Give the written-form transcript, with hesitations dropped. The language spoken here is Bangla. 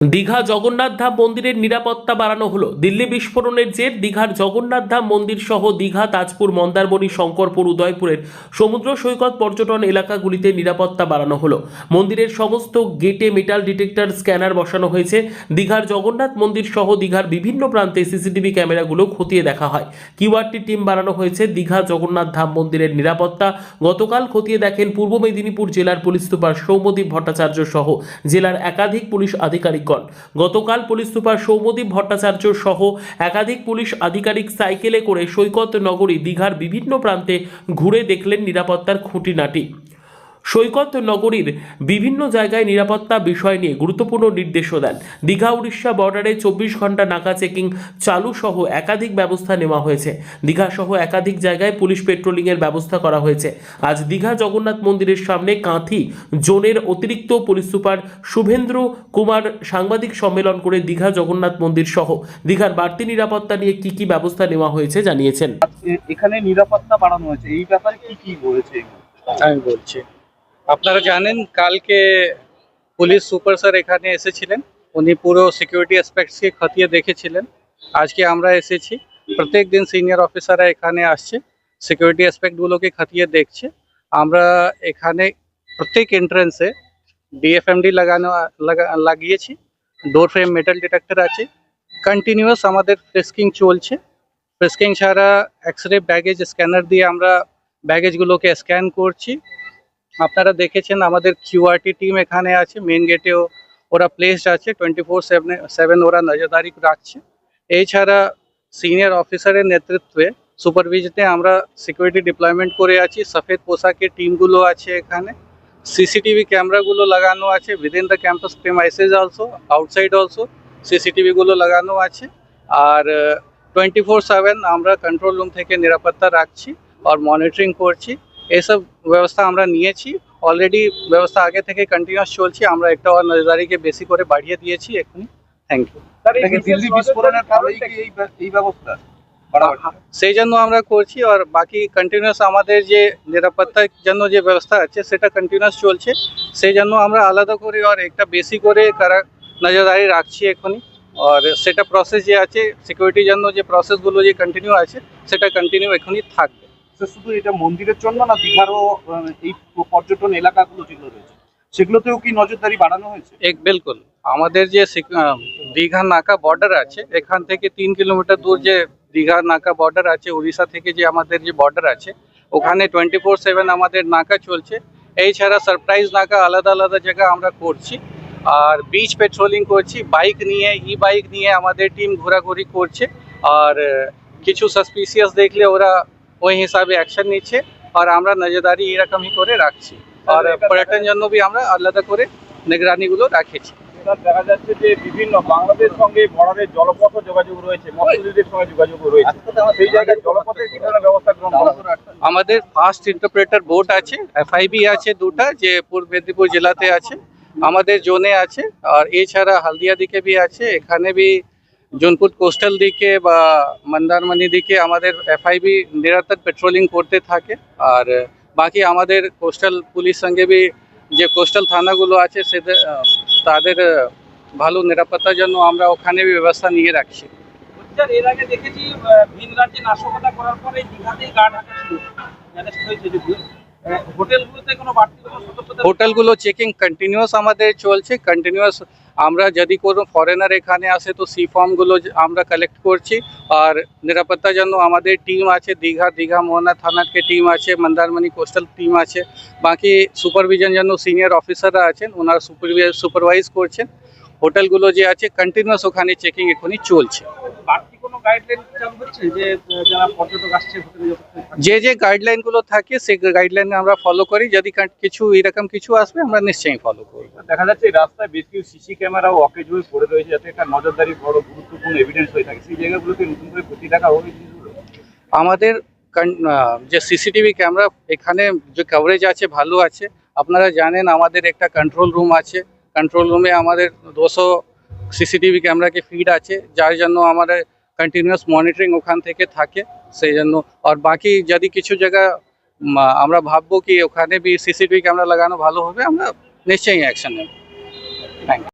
দীঘা জগন্নাথ ধাম মন্দিরের নিরাপত্তা বাড়ানো হলো। দিল্লি বিস্ফোরণের জের দীঘার জগন্নাথ ধাম মন্দির সহ দীঘা, তাজপুর, মন্দারমণি, শঙ্করপুর, উদয়পুরের সমুদ্র সৈকত পর্যটন এলাকাগুলিতে নিরাপত্তা বাড়ানো হলো। মন্দিরের সমস্ত গেটে মেটাল ডিটেক্টর স্ক্যানার বসানো হয়েছে। দীঘার জগন্নাথ মন্দির সহ দীঘার বিভিন্ন প্রান্তে সিসিটিভি ক্যামেরাগুলো খতিয়ে দেখা হয়। কিউআরটি টিম বাড়ানো হয়েছে। দীঘা জগন্নাথ ধাম মন্দিরের নিরাপত্তা গতকাল খতিয়ে দেখেন পূর্ব মেদিনীপুর জেলার পুলিশ সুপার সৌম্যদীপ ভট্টাচার্য সহ জেলার একাধিক পুলিশ আধিকারিক। গতকাল পুলিশ সুপার সৌম্যদীপ ভট্টাচার্য সহ একাধিক পুলিশ আধিকারিক সাইকেলে করে সৈকত নগরী দীঘার বিভিন্ন প্রান্তে ঘুরে দেখলেন নিরাপত্তার খুঁটিনাটি। সৈকত নগরীর বিভিন্ন জায়গায় নিরাপত্তা বিষয় নিয়ে গুরুত্বপূর্ণ নির্দেশও দেন। দীঘা উড়িষ্যা বর্ডারে 24 ঘন্টা নাকা চেকিং চালু সহ একাধিক ব্যবস্থা নেওয়া হয়েছে। দীঘা সহ একাধিক জায়গায় পুলিশ পেট্রোলিংয়ের ব্যবস্থা করা হয়েছে। আজ দীঘা জগন্নাথ মন্দিরের সামনে কাঁথি জোনের অতিরিক্ত পুলিশ সুপার শুভেন্দ্র কুমার সাংবাদিক সম্মেলন করে দীঘা জগন্নাথ মন্দির সহ দীঘার বাড়তি নিরাপত্তা নিয়ে কি ব্যবস্থা নেওয়া হয়েছে জানিয়েছেন। এখানে নিরাপত্তা বাড়ানো হয়েছে, এই ব্যাপারে কি হয়েছে আমি বলছি। আপনারা জানেন কালকে পুলিশ সুপার স্যার এখানে এসেছিলেন, উনি পুরো সিকিউরিটি অ্যাসপেক্টসকে খতিয়ে দেখেছিলেন। আজকে আমরা এসেছি, প্রত্যেক দিন সিনিয়র অফিসাররা এখানে আসছে, সিকিউরিটি অ্যাসপেক্টগুলোকে খতিয়ে দেখছে। আমরা এখানে প্রত্যেক এন্ট্রান্সে ডিএফএমডি লাগিয়েছি, ডোর ফ্রেম মেটাল ডিটেক্টর আছে, কন্টিনিউয়াস আমাদের ফ্রিস্কিং চলছে। ফ্রিস্কিং ছাড়া এক্সরে ব্যাগেজ স্ক্যানার দিয়ে আমরা ব্যাগেজগুলোকে স্ক্যান করছি। আপনারা দেখেছেন আমাদের কিউআরটি টিম এখানে আছে, মেন গেটেও ওরা প্লেসড আছে, 24/7 ওরা নজরদারি রাখছে। এছাড়া সিনিয়র অফিসারের নেতৃত্বে সুপারভিশনে আমরা সিকিউরিটি ডিপ্লয়মেন্ট করে আছি। সফেদ পোশাকের টিমগুলো আছে এখানে, সিসিটিভি ক্যামেরাগুলো লাগানো আছে within the campus premises also, outside also সিসিটিভিগুলো লাগানো আছে। আর 24/7 আমরা কন্ট্রোল রুম থেকে নিরাপত্তা রাখছি আর মনিটরিং করছি। এইসব ব্যবস্থা আমরা নিয়েছি অলরেডি, ব্যবস্থা আগে থেকে কন্টিনিউয়াস চলছে। আমরা একটা আর নজরদারিকে বেশি করে বাড়িয়ে দিয়েছি এখনই। Thank you. দিল্লি বিস্ফোরণের ফলে কি এই ব্যবস্থা সেই জন্য আমরা করছি, আর বাকি কন্টিনিউয়াস আমাদের যে নিরাপত্তার জন্য যে ব্যবস্থা আছে সেটা কন্টিনিউয়াস চলছে। সেই জন্য আমরা আলাদা করে আর একটা বেশি করে নজরদারি রাখছি এখনই। আর সেটা প্রসেস যে আছে সিকিউরিটির জন্য, যে প্রসেসগুলো যে কন্টিনিউ আছে সেটা কন্টিনিউ এখনই থাকবে। শুধু এটা মন্দিরের জন্য না, দীঘারও এই পর্যটন এলাকাগুলো যেগুলো রয়েছে সেগুলোতেও কি নজরদারি বাড়ানো হয়েছে? বিলকুল। আমাদের যে দীঘা নাকা বর্ডার আছে, এখান থেকে 3 কিলোমিটার দূর যে দীঘা নাকা বর্ডার আছে, উড়িষ্যা থেকে যে আমাদের যে বর্ডার আছে, ওখানে 24/7 আমাদের নাকা চলছে। এই ছাড়া সারপ্রাইজ নাকা আলাদা আলাদা জায়গা আমরা করছি। আর বিচ পেট্রোলিং করছি, বাইক নিয়ে, ই বাইক নিয়ে আমাদের টিম ঘোরাঘুরি করছে। আর কিছু সাসপিসিয়াস দেখলে ওরা ওই হিসাবে অ্যাকশন নিচ্ছে। আর আমরা নজরদারি এরকমই করে রাখছি। আর পর্যটন জন্য বি আমরা আলাদা করে নিগরানিগুলো রাখেছি। দেখা যাচ্ছে যে বিভিন্ন বাংলাদেশ সঙ্গে বর্ডারের জলপথ যোগাযোগ রয়েছে, মৎস্যজীবীদের সঙ্গে যোগাযোগ রয়েছে, সেই জায়গায় জলপথের কি ধরনের ব্যবস্থা গ্রহণ করা? আমাদের ফাস্ট ইন্টারপ্রেটার বোট আছে, এফআইবি আছে দুটা, যে পূর্ব মেদিনীপুর জেলাতে আছে, আমাদের জোনে আছে। আর এছাড়া হলদিয়া দিকে বি আছে, এখানে বি জোনপুর কোস্টাল দিকে বা মন্দারমণি দিকে আমাদের এফআইবি নিরন্তর পেট্রোলিং করতে থাকে। আর বাকি আমাদের কোস্টাল পুলিশ সঙ্গে বি যে কোস্টাল থানাগুলো আছে তাদের ভালো নিরাপত্তার জন্য আমরা ওখানে ব্যবস্থা নিয়ে রাখছি। এর আগে দেখেছি ভিন রাজ্যে নাশকতা করার পরে দীঘাতেই গার্ড হোটেলগুলোতে কোনো বাড়তি সতর্কতা? হোটেলগুলো চেকিং কন্টিনিউয়াস আমাদের চলছে, কন্টিনিউয়াস। আমরা যদি কোনো ফরেনার এখানে আসে তো সি ফর্মগুলো আমরা কালেক্ট করছি। আর নিরাপত্তার জন্য আমাদের টিম আছে, দীঘা মোহনা থানার টিম আছে, মন্দারমণি কোস্টাল টিম আছে। বাকি সুপারভিশন জন্য সিনিয়র অফিসাররা আছেন, ওনারা সুপারভাইজ করছেন। হোটেলগুলো যে আছে কন্টিনিউয়াস ওখানে চেকিং এখনই চলছে। বাড়তি কোনো গাইডলাইন চালু হচ্ছে যে যারা পর্যটক আসছে হোটেলে যে গাইডলাইনগুলো থাকে সেই গাইডলাইন আমরা ফলো করি। যদি কিছু এরকম কিছু আসবে আমরা নিশ্চয়ই ফলো করব। দেখা যাচ্ছে রাস্তায় বেশ কিছু সিসি ক্যামেরাও অকেজ হয়ে পড়ে রয়েছে, যাতে একটা নজরদারি বড় গুরুত্বপূর্ণ এভিডেন্স হয়ে থাকে। সেই জায়গাগুলোকে নতুন করে প্রতি দেখা হবে আমাদের যে সিসিটিভি ক্যামেরা এখানে যে কভারেজ আছে ভালো আছে। আপনারা জানেন আমাদের একটা কন্ট্রোল রুম আছে, কন্ট্রোল রুমে আমাদের 200 সিসিটিভি ক্যামেরাকে ফিড আছে, যার জন্য আমাদের কন্টিনিউয়াস মনিটরিং ওখান থেকে থাকে। সেই জন্য আর বাকি যদি কিছু জায়গা আমরা ভাববো কি ওখানে বি সিসিটিভি ক্যামেরা লাগানো ভালো হবে, আমরা নিশ্চয়ই অ্যাকশন নেব। Thank you.